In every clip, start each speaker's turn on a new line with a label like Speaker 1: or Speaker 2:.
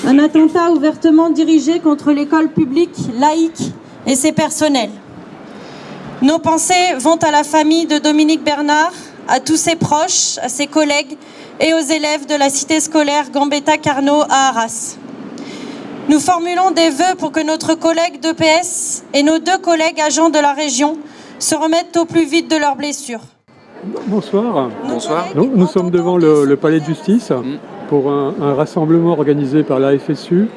Speaker 1: Un attentat ouvertement dirigé contre l'école publique laïque et ses personnels. Nos pensées vont à la famille de Dominique Bernard, à tous ses proches, à ses collègues et aux élèves de la cité scolaire Gambetta Carnot à Arras. Nous formulons des vœux pour que notre collègue d'EPS et nos 2 collègues agents de la région se remettent au plus vite de leurs blessures.
Speaker 2: Bonsoir.
Speaker 3: Bonsoir.
Speaker 2: Nous sommes devant le palais de justice pour un rassemblement organisé par la FSU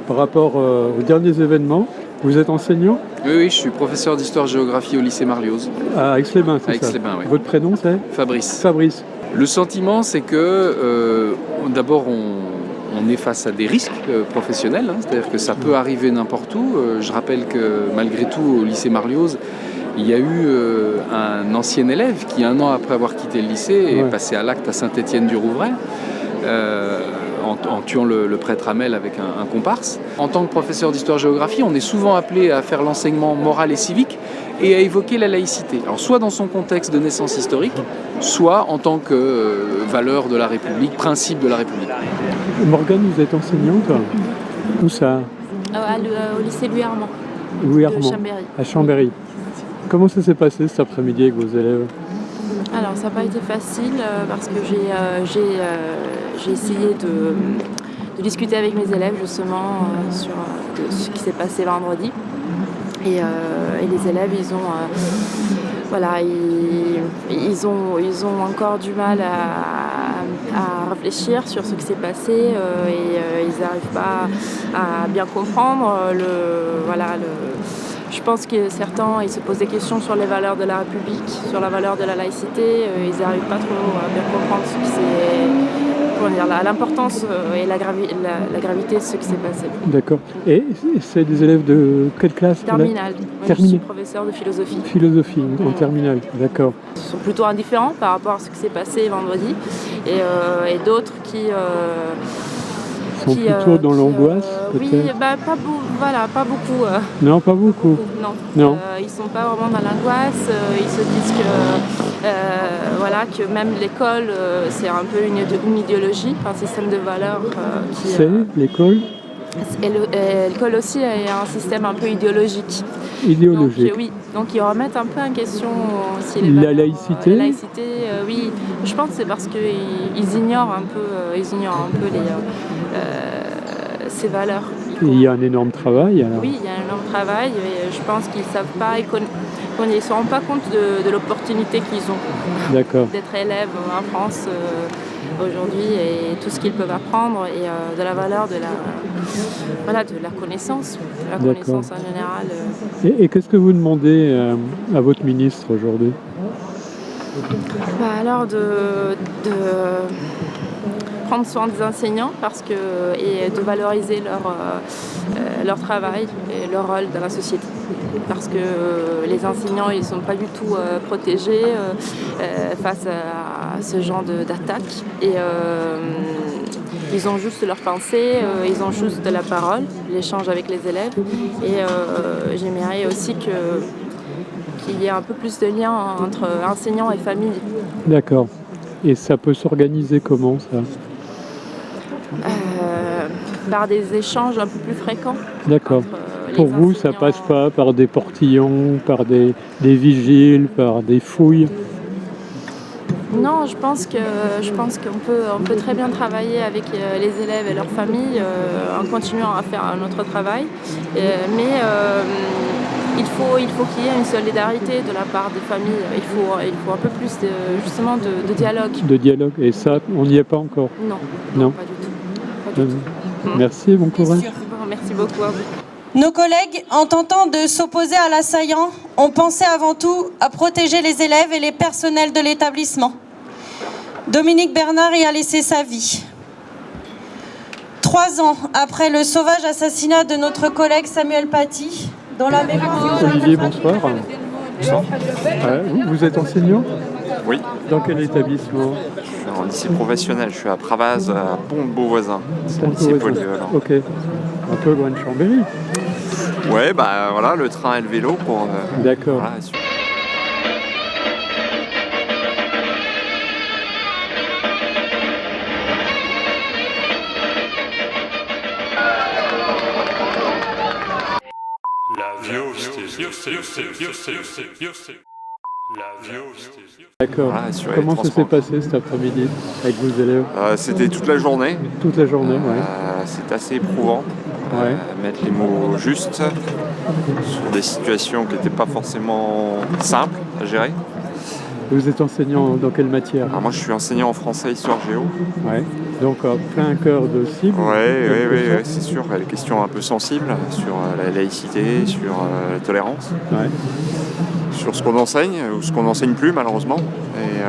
Speaker 2: par rapport aux derniers événements. Vous êtes enseignant ?
Speaker 3: Oui, je suis professeur d'histoire-géographie au lycée Marlioz.
Speaker 2: À Aix-les-Bains, c'est ça ?
Speaker 3: Aix-les-Bains, oui.
Speaker 2: Votre prénom, c'est ?
Speaker 3: Fabrice.
Speaker 2: Fabrice.
Speaker 3: Le sentiment, c'est que d'abord, on est face à des risques professionnels, c'est-à-dire que ça peut arriver n'importe où. Je rappelle que malgré tout, au lycée Marlioz, il y a eu un ancien élève qui, 1 an après avoir quitté le lycée, est passé à l'acte à Saint-Étienne-du-Rouvray. En tuant le prêtre Hamel avec un comparse. En tant que professeur d'histoire-géographie, on est souvent appelé à faire l'enseignement moral et civique et à évoquer la laïcité. Alors soit dans son contexte de naissance historique, soit en tant que valeur de la République, principe de la République.
Speaker 2: Morgane, vous êtes enseignante ? Où ça ?
Speaker 4: Au lycée Louis Armand.
Speaker 2: Louis Armand,
Speaker 4: Chambéry.
Speaker 2: à Chambéry. Comment ça s'est passé cet après-midi avec vos élèves ?
Speaker 4: Alors ça n'a pas été facile parce que j'ai essayé de discuter avec mes élèves justement sur ce qui s'est passé vendredi. Et les élèves, ils ont encore du mal à réfléchir sur ce qui s'est passé et ils n'arrivent pas à bien comprendre Je pense que certains ils se posent des questions sur les valeurs de la République, sur la valeur de la laïcité. Ils n'arrivent pas trop à bien comprendre ce qui l'importance et la gravité de ce qui s'est passé.
Speaker 2: D'accord. Et c'est des élèves de quelle classe ?
Speaker 4: Terminale. Moi, je suis professeur de philosophie.
Speaker 2: Philosophie, en terminale, d'accord.
Speaker 4: Ils sont plutôt indifférents par rapport à ce qui s'est passé vendredi. Et d'autres qui
Speaker 2: sont plutôt dans l'angoisse, peut-être.
Speaker 4: Oui, pas beaucoup.
Speaker 2: Non, pas beaucoup.
Speaker 4: Non. Ils ne sont pas vraiment dans l'angoisse. Ils se disent que même l'école, c'est un peu une idéologie, un système de valeurs
Speaker 2: C'est l'école ?
Speaker 4: L'école aussi est un système un peu idéologique.
Speaker 2: Idéologique.
Speaker 4: Donc ils remettent un peu en question aussi
Speaker 2: la laïcité.
Speaker 4: La laïcité, oui. Je pense que c'est parce qu'ils ignorent un peu, ces valeurs.
Speaker 2: Il y a un énorme travail alors.
Speaker 4: Oui, il y a un énorme travail et je pense qu'ils ne savent pas, ils ne se rendent pas compte de l'opportunité qu'ils ont d'être élèves en France aujourd'hui et tout ce qu'ils peuvent apprendre et de la valeur de la connaissance, en général.
Speaker 2: Et qu'est-ce que vous demandez à votre ministre aujourd'hui ?
Speaker 4: Alors de prendre soin des enseignants et de valoriser leur travail et leur rôle dans la société. Parce que les enseignants, ils ne sont pas du tout protégés face à ce genre d'attaque. Et ils ont juste leur pensée, ils ont juste de la parole, l'échange avec les élèves. Et j'aimerais aussi qu'il y ait un peu plus de lien entre enseignants et famille.
Speaker 2: D'accord. Et ça peut s'organiser comment, ça ?
Speaker 4: Par des échanges un peu plus fréquents.
Speaker 2: D'accord. Pour vous, ça passe pas par des portillons, par des vigiles, par des fouilles ?
Speaker 4: Non, je pense qu'on peut très bien travailler avec les élèves et leurs familles en continuant à faire notre travail. Mais il faut qu'il y ait une solidarité de la part des familles. Il faut un peu plus de dialogue.
Speaker 2: De dialogue. Et ça, on n'y est pas encore ?
Speaker 4: Non, pas du tout.
Speaker 2: Merci, bon courage.
Speaker 4: Merci beaucoup à vous.
Speaker 1: Nos collègues, en tentant de s'opposer à l'assaillant, ont pensé avant tout à protéger les élèves et les personnels de l'établissement. Dominique Bernard y a laissé sa vie. 3 ans après le sauvage assassinat de notre collègue Samuel Paty, dont la mémoire...
Speaker 2: Olivier, bonsoir.
Speaker 5: Bonsoir.
Speaker 2: Vous êtes enseignant ?
Speaker 5: Oui.
Speaker 2: Dans quel établissement ?
Speaker 5: Je suis en lycée professionnel, je suis à Pravaz, à Pont-de-Beauvoisin. C'est un lycée polyvalent.
Speaker 2: Ok. Un peu loin de Chambéry.
Speaker 5: Ouais, voilà, le train et le vélo pour...
Speaker 2: D'accord.
Speaker 5: Voilà,
Speaker 2: D'accord.
Speaker 5: Voilà, assurer
Speaker 2: Comment
Speaker 5: les
Speaker 2: ça s'est
Speaker 5: transports.
Speaker 2: passé cet après-midi avec vos élèves?
Speaker 5: C'était toute la journée.
Speaker 2: Toute la journée, ouais.
Speaker 5: C'est assez éprouvant.
Speaker 2: Ouais.
Speaker 5: Mettre les mots justes sur des situations qui n'étaient pas forcément simples à gérer.
Speaker 2: Vous êtes enseignant dans quelle matière?
Speaker 5: Alors moi je suis enseignant en français, histoire, géo.
Speaker 2: Ouais. Donc plein cœur de cible.
Speaker 5: Oui, c'est sûr. Les questions un peu sensibles sur la laïcité, sur la tolérance,
Speaker 2: Ouais.
Speaker 5: sur ce qu'on enseigne ou ce qu'on n'enseigne plus malheureusement. Et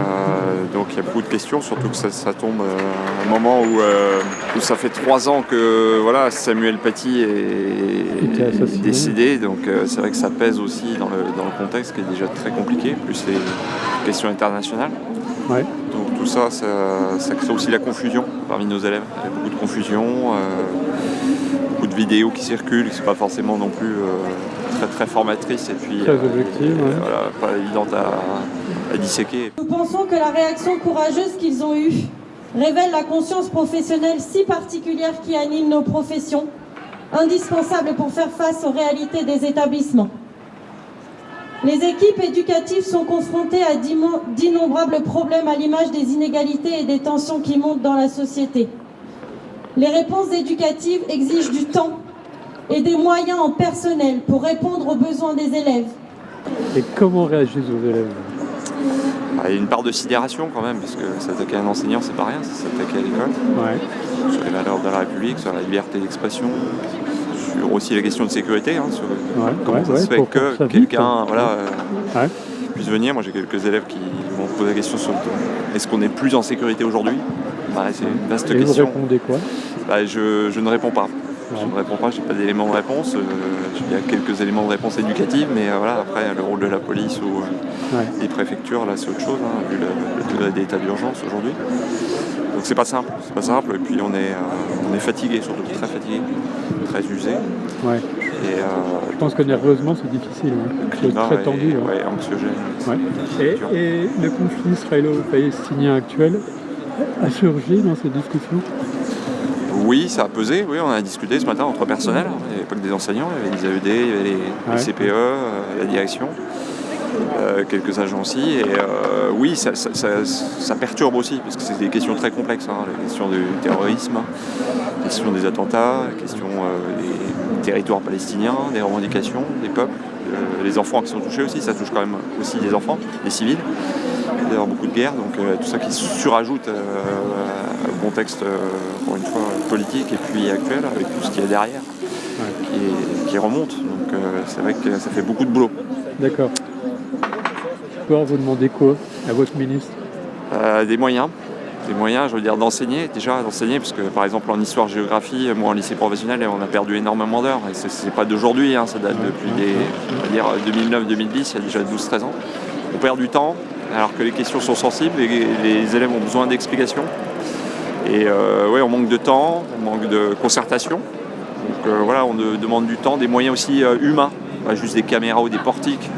Speaker 5: donc il y a beaucoup de questions, surtout que ça tombe à un moment où ça fait 3 ans que voilà, Samuel Paty est décédé. Donc c'est vrai que ça pèse aussi dans le contexte qui est déjà très compliqué, plus les questions internationales.
Speaker 2: Ouais.
Speaker 5: Donc tout ça crée aussi la confusion parmi nos élèves. Il y a beaucoup de confusion, beaucoup de vidéos qui circulent, qui ne sont pas forcément non plus très très formatrices et puis
Speaker 2: très objectives, ouais.
Speaker 5: Voilà, pas évidentes à disséquer.
Speaker 1: Nous pensons que la réaction courageuse qu'ils ont eue révèle la conscience professionnelle si particulière qui anime nos professions, indispensable pour faire face aux réalités des établissements. Les équipes éducatives sont confrontées à d'innombrables problèmes à l'image des inégalités et des tensions qui montent dans la société. Les réponses éducatives exigent du temps et des moyens en personnel pour répondre aux besoins des élèves.
Speaker 2: Et comment réagissent vos élèves?
Speaker 5: Il y a une part de sidération quand même, parce que s'attaquer à un enseignant, c'est pas rien, c'est s'attaquer à l'école.
Speaker 2: Ouais.
Speaker 5: Sur les valeurs de la République, sur la liberté d'expression, sur aussi la question de sécurité, sur comment ça se fait que quelqu'un puisse venir. Moi j'ai quelques élèves qui m'ont posé la question sur est-ce qu'on est plus en sécurité aujourd'hui? C'est une vaste question.
Speaker 2: Vous répondez quoi?
Speaker 5: Je ne réponds pas. Je ne réponds pas, je n'ai pas d'éléments de réponse. Il y a quelques éléments de réponse éducative, mais après le rôle de la police ou des préfectures, là c'est autre chose, vu le degré d'état d'urgence aujourd'hui. Donc c'est pas simple, et puis on est fatigué, surtout très fatigué, très usé.
Speaker 2: Ouais.
Speaker 5: Et,
Speaker 2: je pense que nerveusement c'est difficile, c'est très tendu.
Speaker 5: Anxiogène.
Speaker 2: Ouais. Et le conflit israélo-palestinien actuel a surgi dans cette discussion?
Speaker 5: Oui, ça a pesé, on a discuté ce matin entre personnels, il n'y avait pas que des enseignants, il y avait les AED, il y avait les CPE, la direction, quelques agents aussi, et oui, ça perturbe aussi, parce que c'est des questions très complexes, la question du terrorisme, la question des attentats, la question des territoires palestiniens, des revendications, des peuples, les enfants qui sont touchés aussi, ça touche quand même aussi les enfants, les civils. Il y a beaucoup de guerres, donc tout ça qui surajoute au contexte, encore une fois, politique et puis actuel, avec tout ce qu'il y a derrière, qui remonte. Donc c'est vrai que ça fait beaucoup de boulot.
Speaker 2: D'accord. Vous demandez quoi à votre ministre?
Speaker 5: Des moyens, je veux dire d'enseigner, parce que par exemple en histoire-géographie, moi en lycée professionnel, on a perdu énormément d'heures, et c'est pas d'aujourd'hui, ça date depuis 2009-2010, il y a déjà 12-13 ans. On perd du temps, alors que les questions sont sensibles et les élèves ont besoin d'explications. Et on manque de temps, on manque de concertation. Donc on demande du temps, des moyens aussi humains, pas juste des caméras ou des portiques.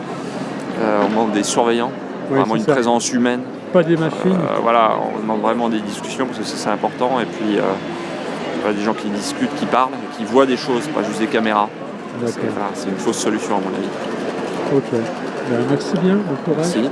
Speaker 5: On demande des surveillants, vraiment une présence humaine.
Speaker 2: Pas des machines.
Speaker 5: On demande vraiment des discussions parce que c'est important. Et puis des gens qui discutent, qui parlent, qui voient des choses, pas juste des caméras. C'est une fausse solution à mon avis.
Speaker 2: Ok. Merci bien, bon courage.
Speaker 5: Merci.